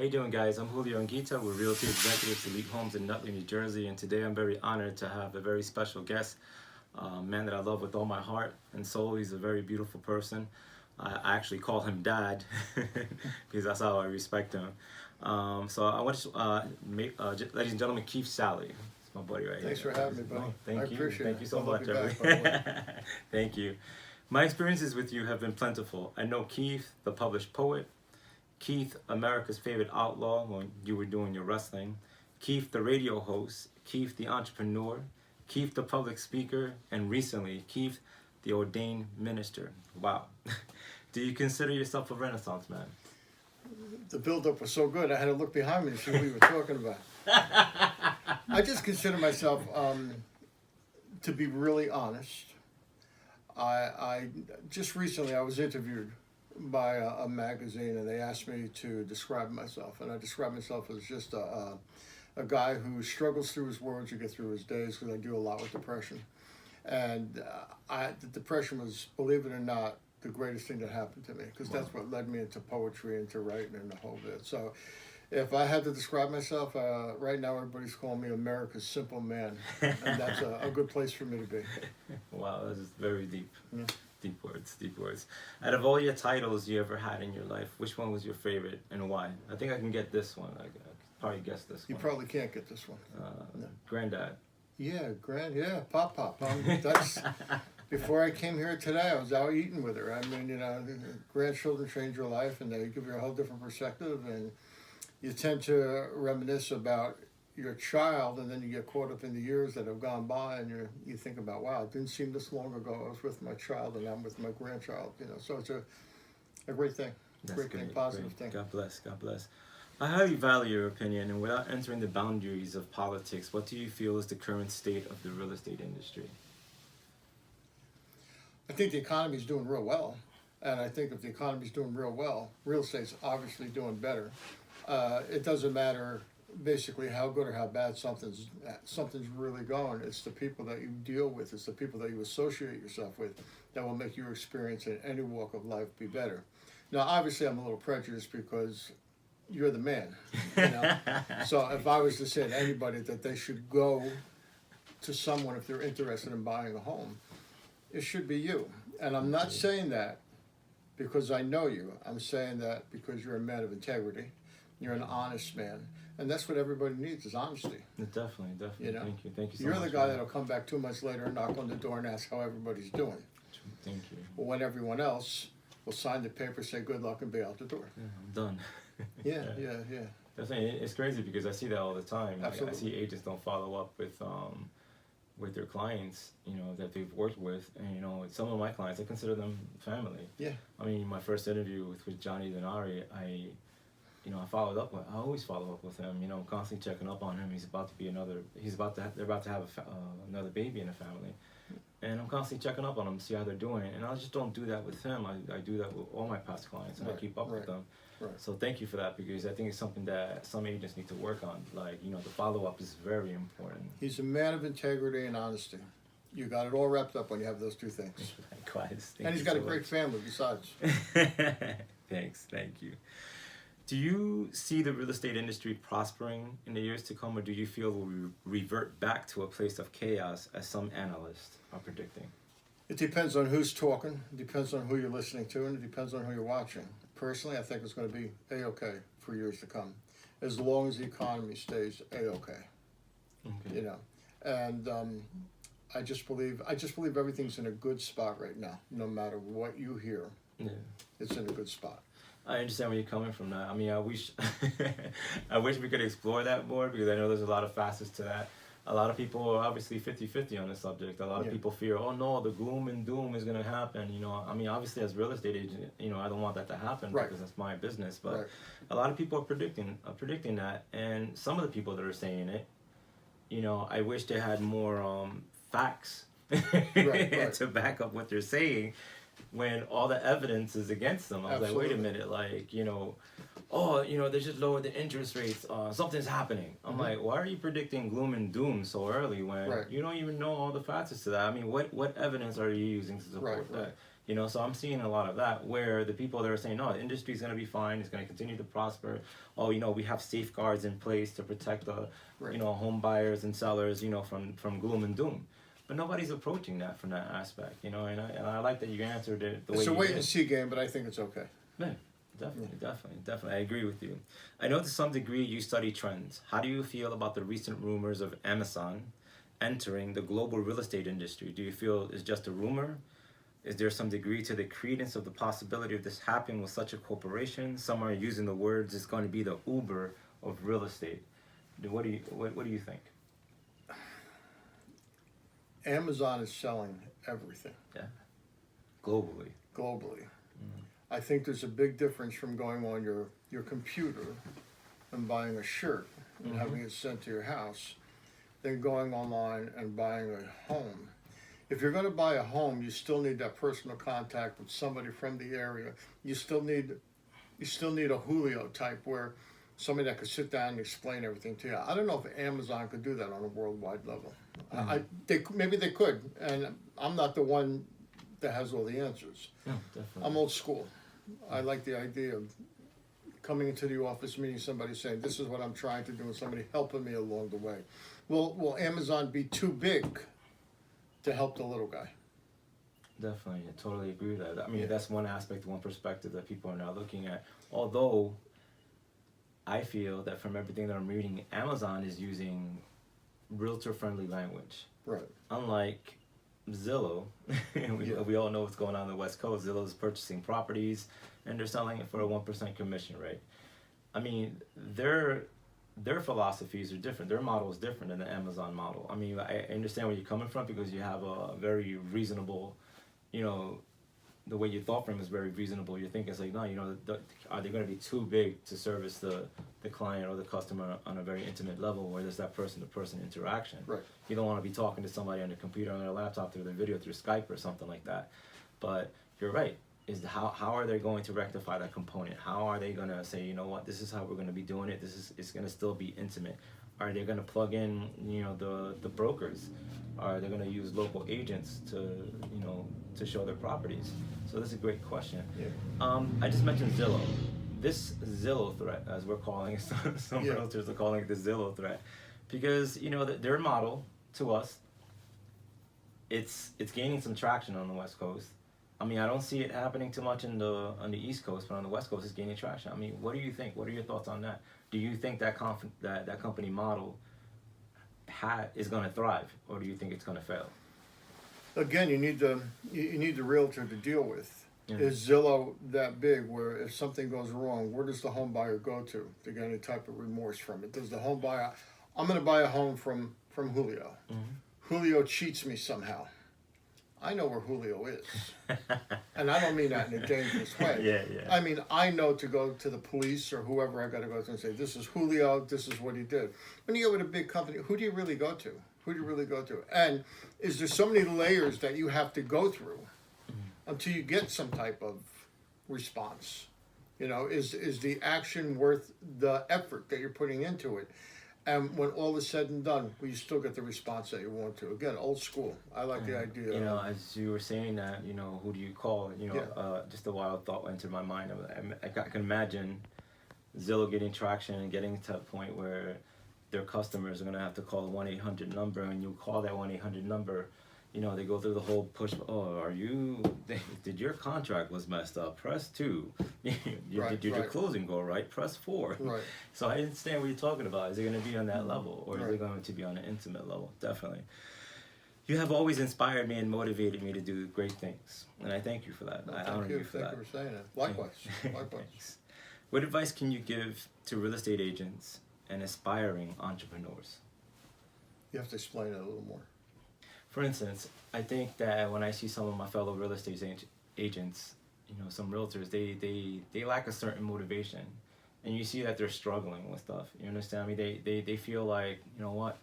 How you doing, guys? I'm Julio Anguita with Realty Executives Elite Homes in Nutley, New Jersey, and today I'm very honored to have a very special guest, a man that I love with all my heart and soul. He's a very beautiful person. I actually call him Dad because that's how I respect him. So I want to, ladies and gentlemen, Keith Sally. It's my buddy right Thanks here. for having me, buddy. Thank you. Appreciate Thank it. you so I'll much. be back, by the way. Thank you. My experiences with you have been plentiful. I know Keith, the published poet. Keith, America's favorite outlaw when you were doing your wrestling. Keith, the radio host. Keith, the entrepreneur. Keith, the public speaker. And recently, Keith, the ordained minister. Wow. Do you consider yourself a Renaissance man? The build-up was so good, I had to look behind me to see what you were talking about. I just consider myself, to be really honest, I just recently I was interviewed by a magazine, and they asked me to describe myself, and I described myself as just a guy who struggles through his words to get through his days, because I do a lot with depression. And the depression was, believe it or not, the greatest thing that happened to me, because that's what led me into poetry, into writing, and the whole bit. So if I had to describe myself, right now everybody's calling me America's simple man, and that's a good place for me to be. Wow, that is very deep. Yeah. Deep words, deep words. Out of all your titles you ever had in your life, which one was your favorite and why? I think I can get this one. I could probably guess this You one. probably can't get this one. No. Granddad. Yeah, Pop. That's before I came here today. I was out eating with her. I mean, grandchildren change your life, and they give you a whole different perspective, and you tend to reminisce about your child, and then you get caught up in the years that have gone by, and you think about, wow, it didn't seem this long ago I was with my child, and I'm with my grandchild. So it's a great thing. That's Great thing, positive thing. God bless, God bless. I highly value your opinion, and without entering the boundaries of politics, what do you feel is the current state of the real estate industry? I think the economy is doing real well, and I think if the economy is doing real well, real estate's obviously doing better. It doesn't matter basically how good or how bad something's really going. It's the people that you deal with, it's the people that you associate yourself with that will make your experience in any walk of life be better. Now, obviously, I'm a little prejudiced because you're the man. So if I was to say to anybody that they should go to someone if they're interested in buying a home, it should be you. And I'm not saying that because I know you. I'm saying that because you're a man of integrity. You're an honest man. And that's what everybody needs, is honesty. Definitely. Thank you so much. You're the guy that'll come back 2 months later and knock on the door and ask how everybody's doing. Thank you. But when everyone else will sign the paper, say good luck, and be out the door. Yeah, I'm done. Yeah. Definitely. It's crazy because I see that all the time. Absolutely. I see agents don't follow up with their clients, that they've worked with, and some of my clients, I consider them family. Yeah. I mean, my first interview with Johnny Denari, I followed up with. I always follow up with him. Constantly checking up on him. They're about to have another baby in the family, and I'm constantly checking up on them to see how they're doing. And I just don't do that with him. I do that with all my past clients, and I keep up with them. Right. So thank you for that, because I think it's something that some agents need to work on. Like, the follow-up is very important. He's a man of integrity and honesty. You got it all wrapped up when you have those two things. Likewise. And he's got a great family besides. Thanks. Thank you. Do you see the real estate industry prospering in the years to come, or do you feel we'll revert back to a place of chaos, as some analysts are predicting? It depends on who's talking, it depends on who you're listening to, and it depends on who you're watching. Personally, I think it's going to be A-okay for years to come, as long as the economy stays A-okay. Okay. And I just believe everything's in a good spot right now. No matter what you hear, it's in a good spot. I understand where you're coming from now. I mean, I wish we could explore that more, because I know there's a lot of facets to that. A lot of people are obviously 50-50 on the subject. A lot of people fear, oh no, the gloom and doom is going to happen. I mean, obviously as a real estate agent, I don't want that to happen, because that's my business. But a lot of people are predicting that, and some of the people that are saying it, I wish they had more facts to back up what they're saying. when all the evidence is against them. I was like, wait a minute, like, you know, oh, you know, they just lowered the interest rates. Something's happening. I'm like, why are you predicting gloom and doom so early when you don't even know all the facets to that? I mean, what evidence are you using to support that? You know, so I'm seeing a lot of that where the people that are saying, no, the industry's going to be fine. It's going to continue to prosper. Oh, you know, we have safeguards in place to protect the, you know, home buyers and sellers, you know, from gloom and doom. But nobody's approaching that from that aspect, you know, and I like that you answered it the way you did. It's a wait and see game, but I think it's okay. Yeah, definitely. I agree with you. I know to some degree you study trends. How do you feel about the recent rumors of Amazon entering the global real estate industry? Do you feel it's just a rumor? Is there some degree to the credence of the possibility of this happening with such a corporation? Some are using the words it's going to be the Uber of real estate. What do you think? Amazon is selling everything. Yeah. Globally. I think there's a big difference from going on your computer and buying a shirt and having it sent to your house than going online and buying a home. If you're going to buy a home, you still need that personal contact with somebody from the area. You still need a Julio type where somebody that could sit down and explain everything to you. I don't know if Amazon could do that on a worldwide level. Maybe they could, and I'm not the one that has all the answers. No, definitely. I'm old school. I like the idea of coming into the office, meeting somebody, saying, this is what I'm trying to do, and somebody helping me along the way. Will Amazon be too big to help the little guy? Definitely, I totally agree with that. I mean, that's one aspect, one perspective that people are now looking at. Although, I feel that from everything that I'm reading, Amazon is using realtor-friendly language. Right. Unlike Zillow, we all know what's going on the West Coast. Zillow is purchasing properties, and they're selling it for a 1% commission rate. I mean, their philosophies are different. Their model is different than the Amazon model. I mean, I understand where you're coming from because you have a very reasonable, you know, the way you thought from is very reasonable. You're thinking it's like, no, you know, are they going to be too big to service the client or the customer on a very intimate level where there's that person-to-person interaction? Right. You don't want to be talking to somebody on their computer, on their laptop, through the video, through Skype or something like that. But you're right. How are they going to rectify that component? How are they going to say, you know what, this is how we're going to be doing it. It's going to still be intimate. Are they going to plug in, you know, the brokers? Are they going to use local agents to, you know, to show their properties? So that's a great question. Yeah. I just mentioned Zillow. This Zillow threat, as we're calling it, some realtors are calling it the Zillow threat, because you know their model to us, it's gaining some traction on the West Coast. I mean, I don't see it happening too much on the East Coast, but on the West Coast, it's gaining traction. I mean, what do you think? What are your thoughts on that? Do you think that that company model is going to thrive, or do you think it's going to fail? Again, you need the realtor to deal with. Is Zillow that big where if something goes wrong, where does the home buyer go to get any type of remorse from it? Does the home buyer, I'm going to buy a home from Julio. Julio cheats me somehow. I know where Julio is. And I don't mean that in a dangerous way. Yeah. I mean, I know to go to the police or whoever I got to go to and say, this is Julio, this is what he did. When you go with a big company, who do you really go to? And is there so many layers that you have to go through until you get some type of response? You know, is the action worth the effort that you're putting into it? And when all is said and done, will you still get the response that you want to? Again, old school. I like the idea. You know, as you were saying that, you know, who do you call? You know, just a wild thought entered my mind. I can imagine Zillow getting traction and getting to a point where their customers are going to have to call a 1-800 number, and you call that 1-800 number, you know, they go through the whole push. Oh, did your contract was messed up? Press 2. Did your closing go right? Press 4. Right. So I understand what you're talking about. Is it going to be on that level, or is it going to be on an intimate level? Definitely. You have always inspired me and motivated me to do great things, and I thank you for that. I honor you for that. Thank you for saying it. Likewise. Likewise. What advice can you give to real estate agents and aspiring entrepreneurs? You have to explain it a little more. For instance, I think that when I see some of my fellow real estate agents, you know, some realtors, they lack a certain motivation, and you see that they're struggling with stuff. You understand me? They feel like, you know what,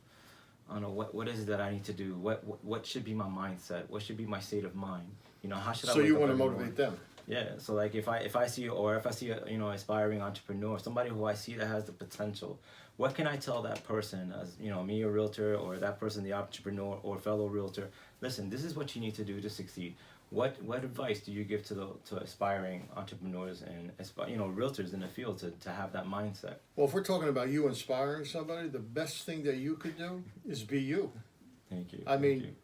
I don't know what is it that I need to do. What should be my mindset? What should be my state of mind? You know, how should I? So wake you up want to every motivate morning? them. Yeah. So like if I see a, you know, aspiring entrepreneur, somebody who I see that has the potential, what can I tell that person, as you know, me, a realtor, or that person, the entrepreneur or fellow realtor? Listen, this is what you need to do to succeed. What advice do you give to aspiring entrepreneurs and you know, realtors in the field to have that mindset? Well, if we're talking about you inspiring somebody, the best thing that you could do is be you. Thank you. I Thank mean, you.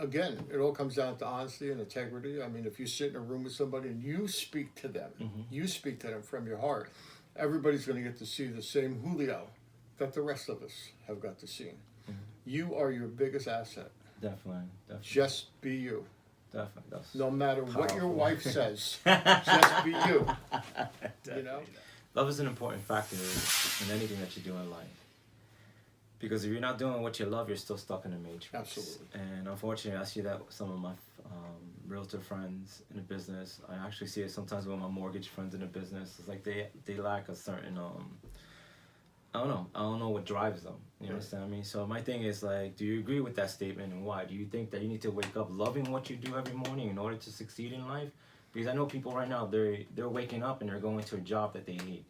again, it all comes down to honesty and integrity. I mean, if you sit in a room with somebody and you speak to them, you speak to them from your heart, everybody's going to get to see the same Julio that the rest of us have got to see. You are your biggest asset. Definitely. Just be you. Definitely. That's No matter what your powerful. wife says, just be you. You know? Love is an important factor in anything that you do in life. Because if you're not doing what you love, you're still stuck in the matrix. Absolutely. And unfortunately, I see that with some of my realtor friends in the business. I actually see it sometimes with my mortgage friends in the business. It's like they lack a certain I don't know what drives them. You understand what I mean? So my thing is like, do you agree with that statement, and why? Do you think that you need to wake up loving what you do every morning in order to succeed in life? Because I know people right now, they're waking up and they're going to a job that they hate.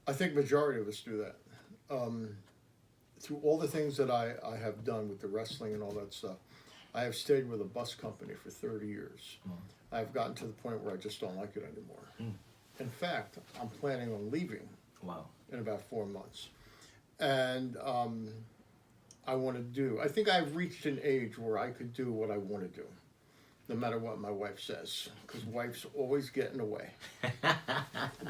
I think majority of us do that. Through all the things that I have done with the wrestling and all that stuff, I have stayed with a bus company for 30 years. I've gotten to the point where I just don't like it anymore. In fact, I'm planning on leaving. Wow. In about 4 months. And I think I've reached an age where I could do what I want to do, no matter what my wife says, because wife's always getting away.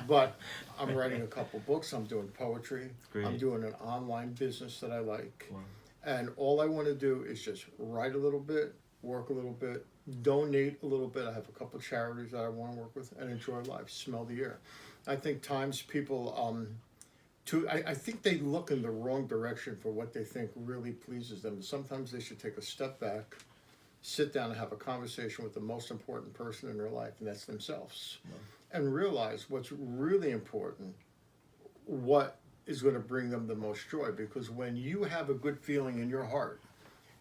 But I'm writing a couple books, I'm doing poetry, Great. I'm doing an online business that I like. Wow. And all I want to do is just write a little bit, work a little bit, donate a little bit. I have a couple charities that I want to work with, and enjoy life, smell the air. I think times people, I think they look in the wrong direction for what they think really pleases them. Sometimes they should take a step back, sit down and have a conversation with the most important person in their life, and that's themselves. And realize what's really important, what is going to bring them the most joy. Because when you have a good feeling in your heart,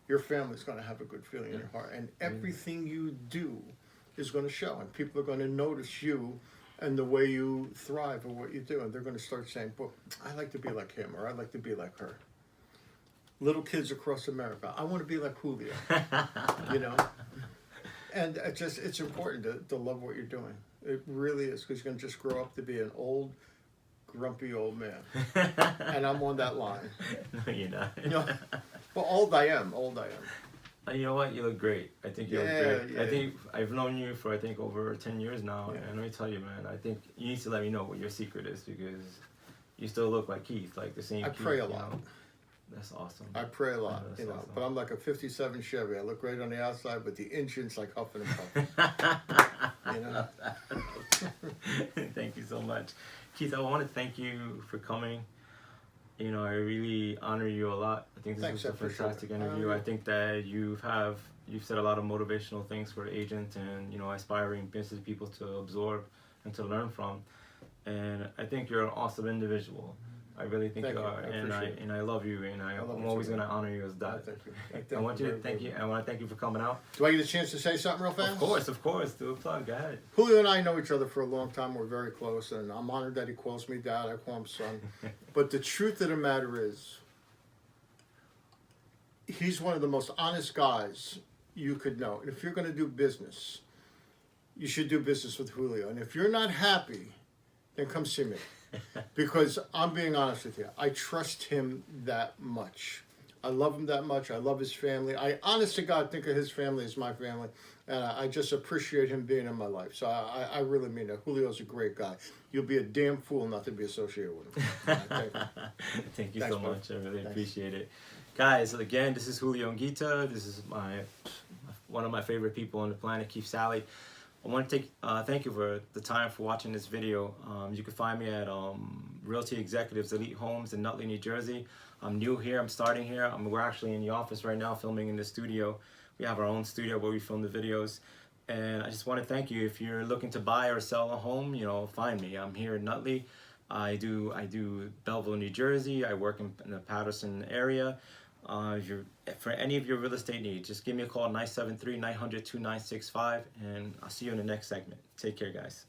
your family's going to have a good feeling in your heart. And everything you do is going to show. And people are going to notice you and the way you thrive and what you do. And they're going to start saying, "Well, I like to be like him," or "I like to be like her." Little kids across America, "I want to be like Julio." You know? And it's important to love what you're doing. It really is, because you're going to just grow up to be an old, grumpy old man. And I'm on that line. No, you're not. No. Well, old I am. You know what? You look great. I think you look Yeah, great. yeah. I think I've known you for over 10 years now, and let me tell you, man. I think you need to let me know what your secret is, because you still look like Keith, like the same. I Keith, pray a lot. You know? That's awesome. I pray a lot, That's you know. awesome. But I'm like a '57 Chevy. I look great on the outside, but the engine's like huffing and puffing. You know. Thank you so much, Keith. I want to thank you for coming. You know, I really honor you a lot. I think this Thanks, was a I appreciate fantastic it. interview. I think that you've said a lot of motivational things for agents and, you know, aspiring business people to absorb and to learn from. And I think you're an awesome individual. I really think Thank you you. are, I and appreciate it. and I love you, and love I'm you always too, going to man. honor you as that. Thank you. I want you to very, thank very you. much. I want to thank you for coming out. Do I get a chance to say something real fast? Of course. Do a plug. Go ahead. Julio and I know each other for a long time. We're very close, and I'm honored that he calls me dad. I call him son. But the truth of the matter is, he's one of the most honest guys you could know. And if you're going to do business, you should do business with Julio. And if you're not happy, then come see me. Because I'm being honest with you, I trust him that much. I love him that much. I love his family. I, honest to God, think of his family as my family. And I just appreciate him being in my life. So I really mean it. Julio's a great guy. You'll be a damn fool not to be associated with him. Thank you. Thank you Thanks, so bud. much. I really Thanks. appreciate it. Guys, again, this is Julio Anguita. This is one of my favorite people on the planet, Keith Sally. I want to thank you for the time for watching this video. You can find me at Realty Executives Elite Homes in Nutley, New Jersey. I'm new here. I'm starting here. We're actually in the office right now filming in the studio. We have our own studio where we film the videos. And I just want to thank you. If you're looking to buy or sell a home, you know, find me. I'm here in Nutley. I do Belleville, New Jersey. I work in the Patterson area. For any of your real estate needs, just give me a call, 973-900-2965, and I'll see you in the next segment. Take care, guys.